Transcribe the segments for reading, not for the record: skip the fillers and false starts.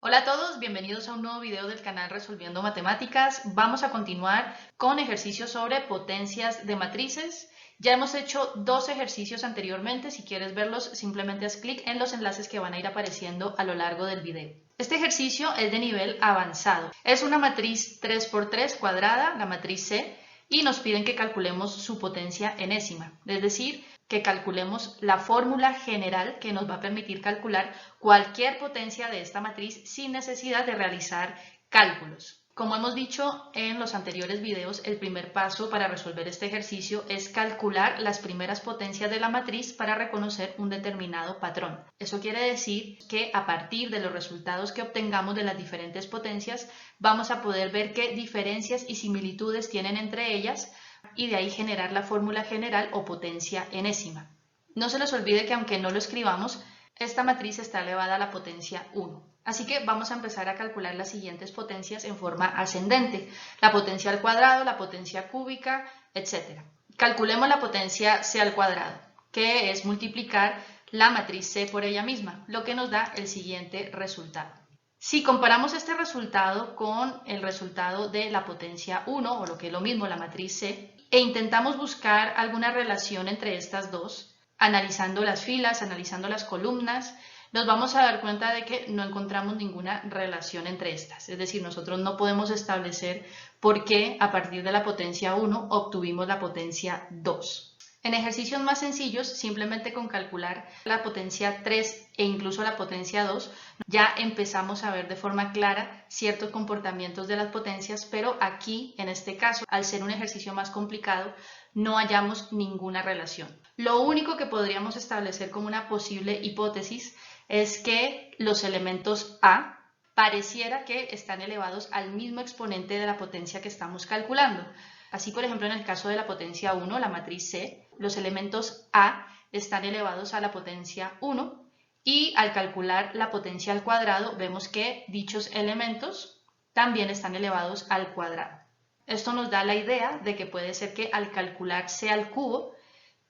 Hola a todos, bienvenidos a un nuevo video del canal Resolviendo Matemáticas. Vamos a continuar con ejercicios sobre potencias de matrices. Ya hemos hecho dos ejercicios anteriormente, si quieres verlos simplemente haz clic en los enlaces que van a ir apareciendo a lo largo del video. Este ejercicio es de nivel avanzado. Es una matriz 3×3 cuadrada, la matriz C, y nos piden que calculemos su potencia enésima, es decir, que calculemos la fórmula general que nos va a permitir calcular cualquier potencia de esta matriz sin necesidad de realizar cálculos. Como hemos dicho en los anteriores videos, el primer paso para resolver este ejercicio es calcular las primeras potencias de la matriz para reconocer un determinado patrón. Eso quiere decir que a partir de los resultados que obtengamos de las diferentes potencias, vamos a poder ver qué diferencias y similitudes tienen entre ellas y de ahí generar la fórmula general o potencia enésima. No se les olvide que aunque no lo escribamos, esta matriz está elevada a la potencia 1. Así que vamos a empezar a calcular las siguientes potencias en forma ascendente, la potencia al cuadrado, la potencia cúbica, etc. Calculemos la potencia c al cuadrado, que es multiplicar la matriz C por ella misma, lo que nos da el siguiente resultado. Si comparamos este resultado con el resultado de la potencia 1, o lo que es lo mismo, la matriz C, e intentamos buscar alguna relación entre estas dos, analizando las filas, analizando las columnas, nos vamos a dar cuenta de que no encontramos ninguna relación entre estas. Es decir, nosotros no podemos establecer por qué a partir de la potencia 1 obtuvimos la potencia 2. En ejercicios más sencillos, simplemente con calcular la potencia 3 e incluso la potencia 2, ya empezamos a ver de forma clara ciertos comportamientos de las potencias, pero aquí, en este caso, al ser un ejercicio más complicado, no hallamos ninguna relación. Lo único que podríamos establecer como una posible hipótesis es que los elementos A pareciera que están elevados al mismo exponente de la potencia que estamos calculando. Así, por ejemplo, en el caso de la potencia 1, la matriz C, los elementos A están elevados a la potencia 1 y al calcular la potencia al cuadrado vemos que dichos elementos también están elevados al cuadrado. Esto nos da la idea de que puede ser que al calcular C al cubo,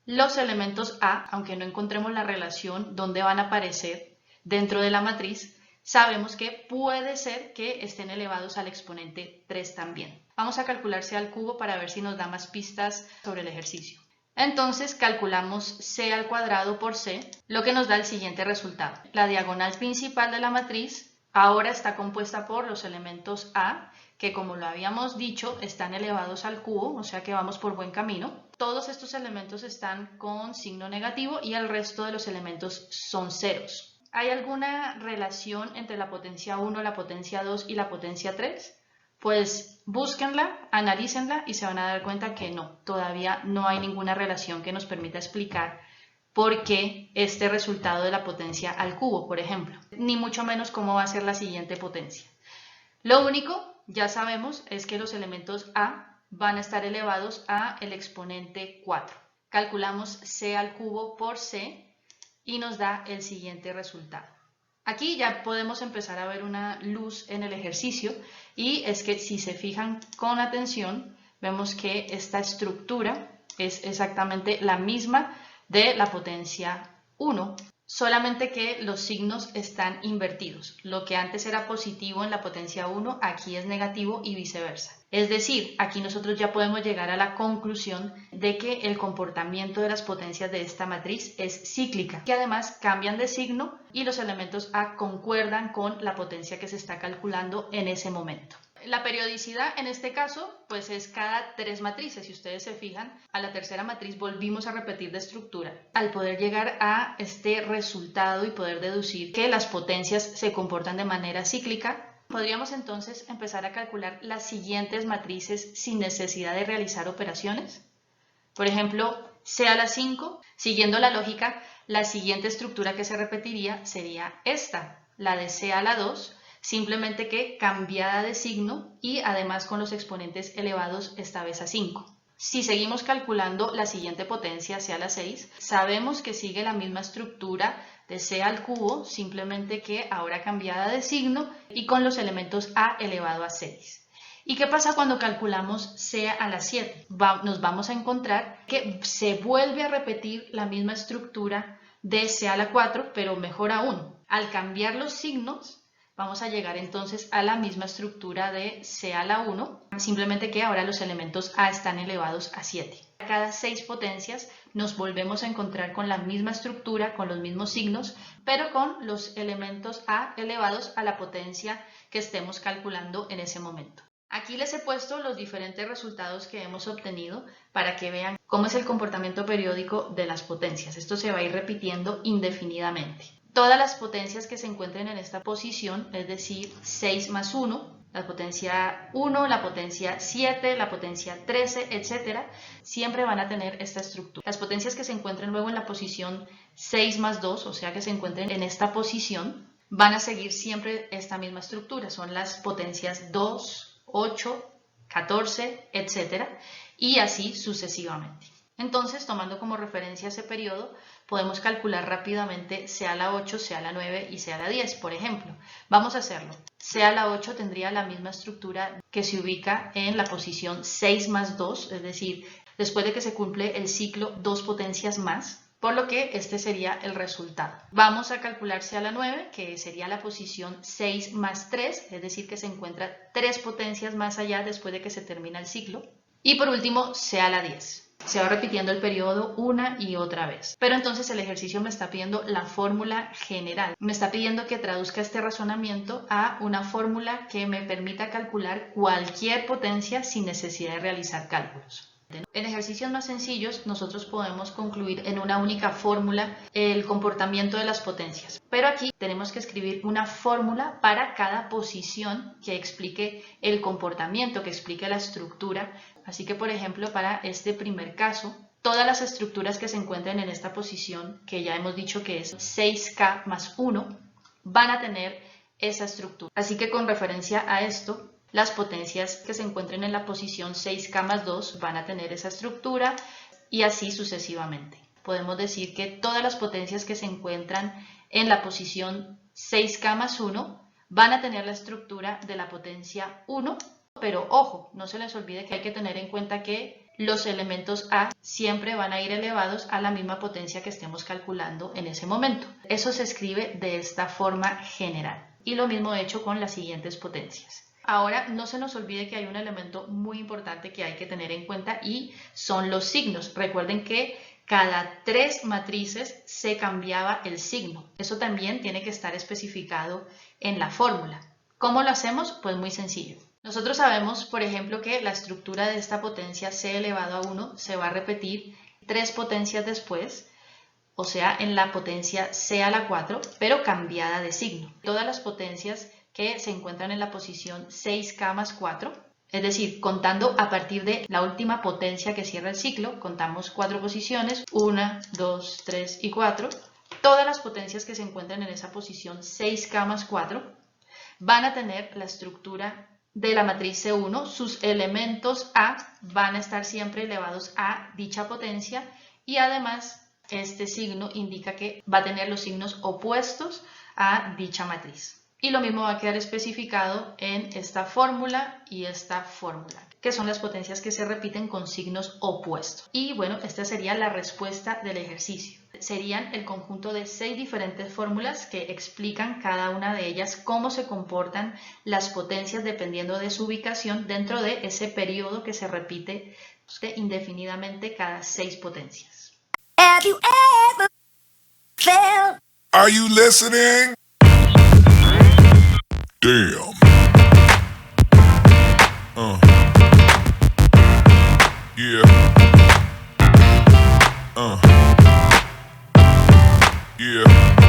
los elementos A, aunque no encontremos la relación donde van a aparecer dentro de la matriz, sabemos que puede ser que estén elevados al exponente 3 también. Vamos a calcular C al cubo para ver si nos da más pistas sobre el ejercicio. Entonces calculamos C al cuadrado por C, lo que nos da el siguiente resultado. La diagonal principal de la matriz ahora está compuesta por los elementos A, que como lo habíamos dicho, están elevados al cubo, o sea que vamos por buen camino. Todos estos elementos están con signo negativo y el resto de los elementos son ceros. ¿Hay alguna relación entre la potencia 1, la potencia 2 y la potencia 3? Pues búsquenla, analícenla y se van a dar cuenta que no, todavía no hay ninguna relación que nos permita explicar por qué este resultado de la potencia al cubo, por ejemplo, ni mucho menos cómo va a ser la siguiente potencia. Lo único, ya sabemos, es que los elementos A van a estar elevados a el exponente 4. Calculamos C al cubo por C y nos da el siguiente resultado. Aquí ya podemos empezar a ver una luz en el ejercicio y es que si se fijan con atención, vemos que esta estructura es exactamente la misma de la potencia 1, solamente que los signos están invertidos. Lo que antes era positivo en la potencia 1, aquí es negativo y viceversa. Es decir, aquí nosotros ya podemos llegar a la conclusión de que el comportamiento de las potencias de esta matriz es cíclica, que además cambian de signo y los elementos A concuerdan con la potencia que se está calculando en ese momento. La periodicidad en este caso pues es cada 3 matrices. Si ustedes se fijan, a la tercera matriz volvimos a repetir de estructura al poder llegar a este resultado y poder deducir que las potencias se comportan de manera cíclica. Podríamos entonces empezar a calcular las siguientes matrices sin necesidad de realizar operaciones. Por ejemplo, C a la 5, siguiendo la lógica, la siguiente estructura que se repetiría sería esta, la de C a la 2, simplemente que cambiada de signo y además con los exponentes elevados esta vez a 5. Si seguimos calculando la siguiente potencia, C a la 6, sabemos que sigue la misma estructura de C al cubo, simplemente que ahora cambiada de signo y con los elementos A elevado a 6. ¿Y qué pasa cuando calculamos C a la 7? Nos vamos a encontrar que se vuelve a repetir la misma estructura de C a la 4, pero mejor aún. Al cambiar los signos, Vamos a llegar entonces a la misma estructura de C a la 1, simplemente que ahora los elementos A están elevados a 7. A cada 6 potencias nos volvemos a encontrar con la misma estructura, con los mismos signos, pero con los elementos A elevados a la potencia que estemos calculando en ese momento. Aquí les he puesto los diferentes resultados que hemos obtenido para que vean cómo es el comportamiento periódico de las potencias. Esto se va a ir repitiendo indefinidamente. Todas las potencias que se encuentren en esta posición, es decir, 6 más 1, la potencia 1, la potencia 7, la potencia 13, etc., siempre van a tener esta estructura. Las potencias que se encuentren luego en la posición 6 más 2, o sea que se encuentren en esta posición, van a seguir siempre esta misma estructura. Son las potencias 2, 8, 14, etc., y así sucesivamente. Entonces, tomando como referencia ese periodo, podemos calcular rápidamente C a la 8, C a la 9 y C a la 10, por ejemplo. Vamos a hacerlo. C a la 8 tendría la misma estructura que se ubica en la posición 6 más 2, es decir, después de que se cumple el ciclo, 2 potencias más, por lo que este sería el resultado. Vamos a calcular C a la 9, que sería la posición 6 más 3, es decir, que se encuentra 3 potencias más allá después de que se termina el ciclo. Y por último, C a la 10. Se va repitiendo el periodo una y otra vez. Pero entonces el ejercicio me está pidiendo la fórmula general. Me está pidiendo que traduzca este razonamiento a una fórmula que me permita calcular cualquier potencia sin necesidad de realizar cálculos. En ejercicios más sencillos nosotros podemos concluir en una única fórmula el comportamiento de las potencias, pero aquí tenemos que escribir una fórmula para cada posición que explique el comportamiento, que explique la estructura. Así que, por ejemplo, para este primer caso, todas las estructuras que se encuentren en esta posición, que ya hemos dicho que es 6K más 1, van a tener esa estructura. Así que con referencia a esto, las potencias que se encuentren en la posición 6K más 2 van a tener esa estructura y así sucesivamente. Podemos decir que todas las potencias que se encuentran en la posición 6K más 1 van a tener la estructura de la potencia 1, pero ojo, no se les olvide que hay que tener en cuenta que los elementos A siempre van a ir elevados a la misma potencia que estemos calculando en ese momento. Eso se escribe de esta forma general. Y lo mismo he hecho con las siguientes potencias. Ahora, no se nos olvide que hay un elemento muy importante que hay que tener en cuenta y son los signos. Recuerden que cada 3 matrices se cambiaba el signo. Eso también tiene que estar especificado en la fórmula. ¿Cómo lo hacemos? Pues muy sencillo. Nosotros sabemos, por ejemplo, que la estructura de esta potencia c elevado a 1 se va a repetir 3 potencias después, o sea, en la potencia c a la 4, pero cambiada de signo. Todas las potencias que se encuentran en la posición 6K más 4, es decir, contando a partir de la última potencia que cierra el ciclo, contamos 4 posiciones, 1, 2, 3 y 4, todas las potencias que se encuentran en esa posición 6K más 4 van a tener la estructura de la matriz C1, sus elementos A van a estar siempre elevados a dicha potencia y además este signo indica que va a tener los signos opuestos a dicha matriz. Y lo mismo va a quedar especificado en esta fórmula y esta fórmula, que son las potencias que se repiten con signos opuestos. Y bueno, esta sería la respuesta del ejercicio. Serían el conjunto de 6 diferentes fórmulas que explican cada una de ellas cómo se comportan las potencias dependiendo de su ubicación dentro de ese periodo que se repite indefinidamente cada 6 potencias. Have you ever felt? Are you listening? Damn. Yeah. Yeah.